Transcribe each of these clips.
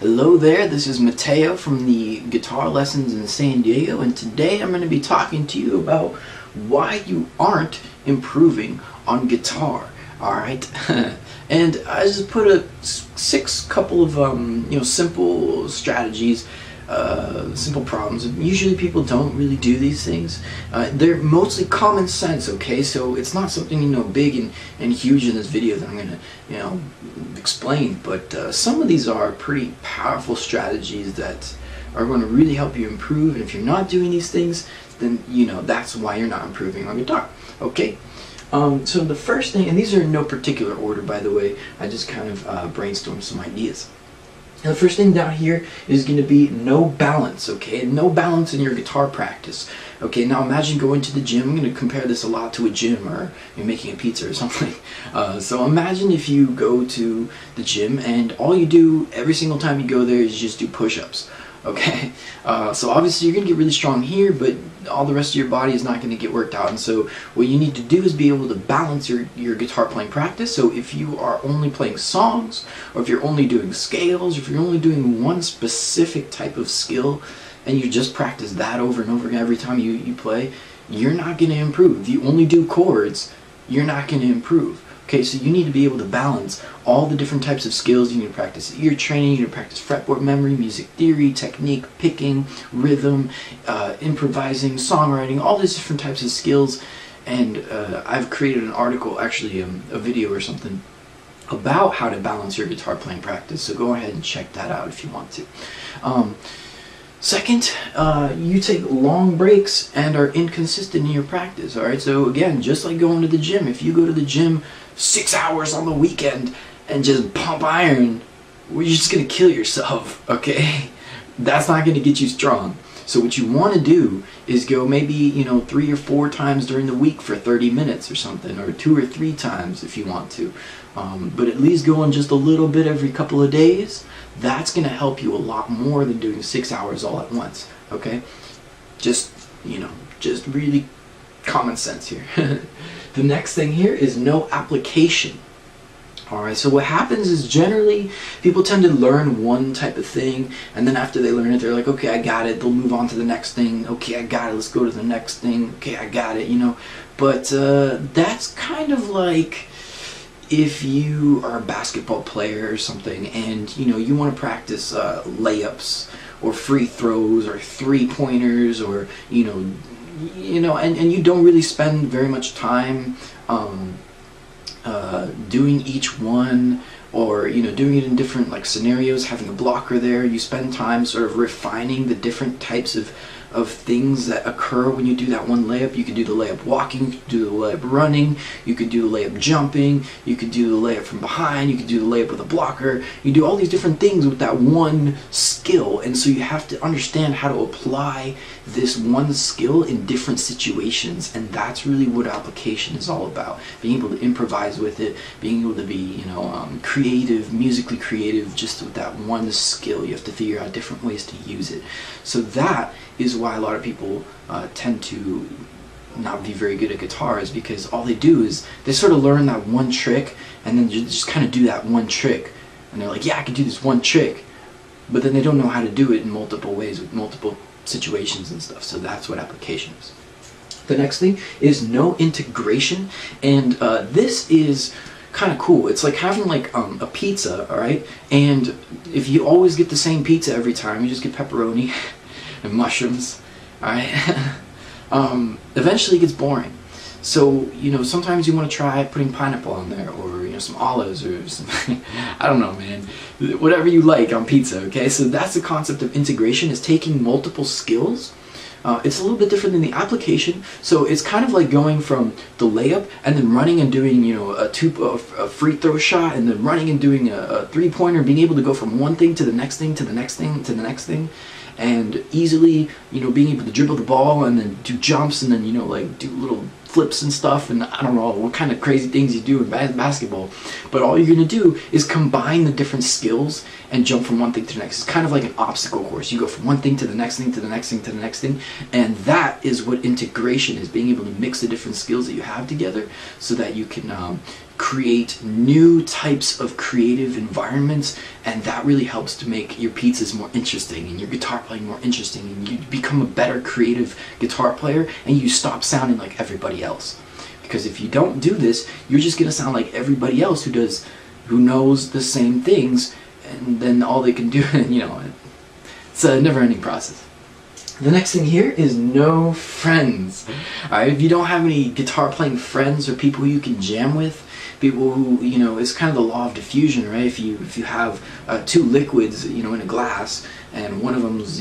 Hello there, this is Mateo from the Guitar Lessons in San Diego, and today I'm going to be talking to you about why you aren't improving on guitar. Alright? And I just put a couple of simple strategies, simple problems. Usually people don't really do these things. They're mostly common sense, okay? So it's not something big and huge in this video that I'm gonna explain, but some of these are pretty powerful strategies that are going to really help you improve. And if you're not doing these things, then that's why you're not improving on guitar. Okay? So the first thing, and these are in no particular order, by the way, I just kind of brainstormed some ideas. Now the first thing down here is going to be no balance, okay? No balance in your guitar practice. Okay, now imagine going to the gym. I'm going to compare this a lot to a gym, or you're making a pizza or something. So imagine if you go to the gym and all you do every single time you go there is just do push-ups. Okay, so obviously you're going to get really strong here, but all the rest of your body is not going to get worked out. And so what you need to do is be able to balance your guitar playing practice. So if you are only playing songs, or if you're only doing scales, or if you're only doing one specific type of skill, and you just practice that over and over again every time you play, you're not going to improve. If you only do chords, you're not going to improve. Okay, so you need to be able to balance all the different types of skills. You need to practice ear training, you need to practice fretboard memory, music theory, technique, picking, rhythm, improvising, songwriting, all these different types of skills. And I've created an article, actually a video or something, about how to balance your guitar playing practice. So go ahead and check that out if you want to. Second, you take long breaks and are inconsistent in your practice. Alright, so again, just like going to the gym, if you go to the gym 6 hours on the weekend and just pump iron, well, you're just going to kill yourself, okay? That's not going to get you strong. So what you want to do is go maybe 3 or 4 times during the week for 30 minutes or something, or 2 or 3 times if you want to. But at least going just a little bit every couple of days. That's going to help you a lot more than doing 6 hours all at once, okay? Just really common sense here. The next thing here is no application. Alright, so what happens is generally people tend to learn one type of thing, and then after they learn it, they're like, okay, I got it. They'll move on to the next thing. Okay, I got it. Let's go to the next thing. Okay, I got it, But that's kind of like if you are a basketball player or something, and you want to practice layups or free throws or 3-pointers, or and you don't really spend very much time doing each one, or doing it in different scenarios, having a blocker there. You spend time sort of refining the different types of things that occur when you do that one layup. You could do the layup walking, you could do the layup running, you could do the layup jumping, you could do the layup from behind, you could do the layup with a blocker. You do all these different things with that one skill, and so you have to understand how to apply this one skill in different situations, and that's really what application is all about. Being able to improvise with it, being able to be creative, musically creative, just with that one skill. You have to figure out different ways to use it. So that is why a lot of people tend to not be very good at guitar, is because all they do is they sort of learn that one trick, and then just kind of do that one trick, and they're like, yeah, I can do this one trick, but then they don't know how to do it in multiple ways with multiple situations and stuff. So that's what application is. The next thing is no integration, and this is kind of cool. It's like having a pizza, alright, and if you always get the same pizza every time, you just get pepperoni and mushrooms, alright, eventually it gets boring. So sometimes you want to try putting pineapple on there, or some olives, or something. I don't know, man, whatever you like on pizza. Okay, so that's the concept of integration, is taking multiple skills. It's a little bit different than the application. So it's kind of like going from the layup and then running and doing a free throw shot, and then running and doing a 3-pointer, being able to go from one thing to the next thing to the next thing to the next thing, and easily being able to dribble the ball and then do jumps, and then do little flips and stuff, and I don't know what kind of crazy things you do in basketball. But all you're going to do is combine the different skills and jump from one thing to the next. It's kind of like an obstacle course. You go from one thing to the next thing to the next thing to the next thing, and that is what integration is, being able to mix the different skills that you have together so that you can create new types of creative environments, and that really helps to make your pizzas more interesting and your guitar playing more interesting, and you become a better creative guitar player and you stop sounding like everybody else. Because if you don't do this, you're just going to sound like everybody else who knows the same things, and then all they can do, it's a never-ending process. The next thing here is no friends. Alright, if you don't have any guitar playing friends or people who you can jam with, people who, it's kind of the law of diffusion, right? If you have two liquids, in a glass, and one of them's,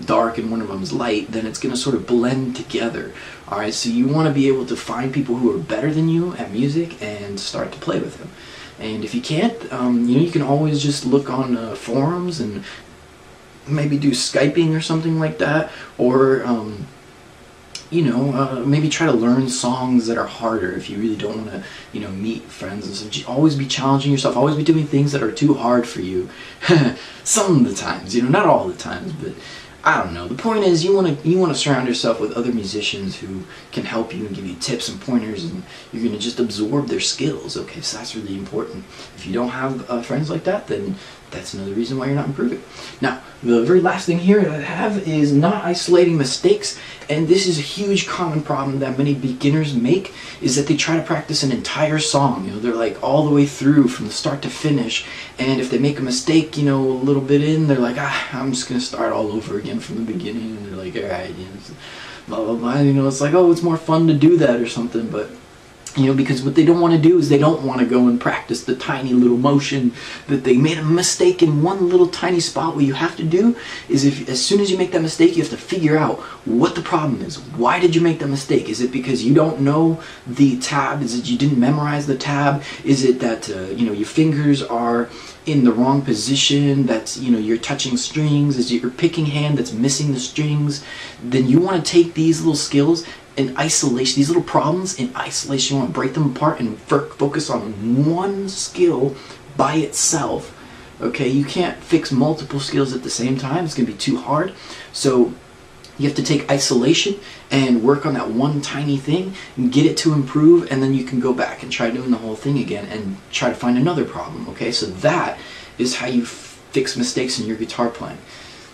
dark and one of them's light, then it's going to sort of blend together. Alright, so you want to be able to find people who are better than you at music and start to play with them. And if you can't, you can always just look on forums and maybe do Skyping or something like that, or maybe try to learn songs that are harder if you really don't want to meet friends. And so always be challenging yourself, always be doing things that are too hard for you. Some of the times, not all the times, but I don't know. The point is, you want to surround yourself with other musicians who can help you and give you tips and pointers, and you're going to just absorb their skills. Okay, so that's really important. If you don't have friends like that, then that's another reason why you're not improving. Now, the very last thing here that I have is not isolating mistakes, and this is a huge common problem that many beginners make, is that they try to practice an entire song. They're like all the way through from the start to finish, and if they make a mistake, a little bit in, they're like, I'm just going to start all over again from the beginning, and they're like, alright, blah, blah, blah, it's like, oh, it's more fun to do that or something, but because what they don't want to do is they don't want to go and practice the tiny little motion that they made a mistake in one little tiny spot. What you have to do is, as soon as you make that mistake, you have to figure out what the problem is. Why did you make that mistake? Is it because you don't know the tab? Is it you didn't memorize the tab? Is it that your fingers are in the wrong position, that's you're touching strings? Is it your picking hand that's missing the strings? Then you want to take these little skills in isolation, these little problems in isolation. You want to break them apart and focus on one skill by itself. Okay, you can't fix multiple skills at the same time. It's going to be too hard. So you have to take isolation and work on that one tiny thing and get it to improve, and then you can go back and try doing the whole thing again and try to find another problem. Okay, so that is how you fix mistakes in your guitar playing.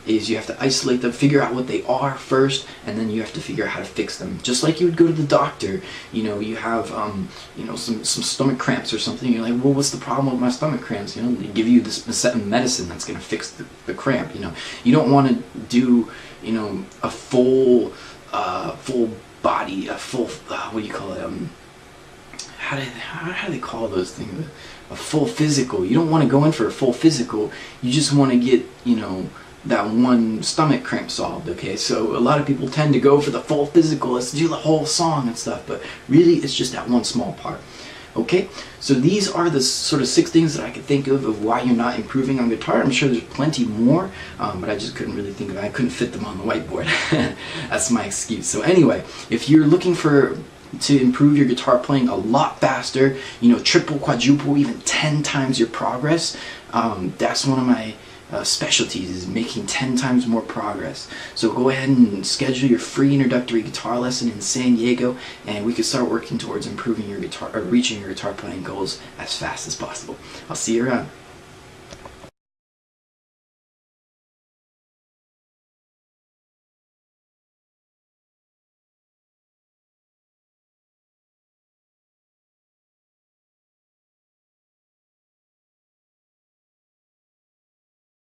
Is you have to isolate them, figure out what they are first, and then you have to figure out how to fix them. Just like you would go to the doctor, you have some stomach cramps or something. You're like, well, what's the problem with my stomach cramps? They give you this medicine that's going to fix the cramp. You don't want to do a full body, a full what do you call it? How do they call those things? A full physical. You don't want to go in for a full physical. You just want to get that one stomach cramp solved. Okay, so a lot of people tend to go for the full physical, let's do the whole song and stuff, but really it's just that one small part. Okay, so these are the sort of 6 things that I could think of why you're not improving on guitar. I'm sure there's plenty more, but I just couldn't really think of it. I couldn't fit them on the whiteboard. That's my excuse. So anyway, if you're looking to improve your guitar playing a lot faster, triple, quadruple, even 10 times your progress, that's one of my specialties, is making 10 times more progress. So go ahead and schedule your free introductory guitar lesson in San Diego, and we can start working towards improving your guitar, or reaching your guitar playing goals as fast as possible. I'll see you around.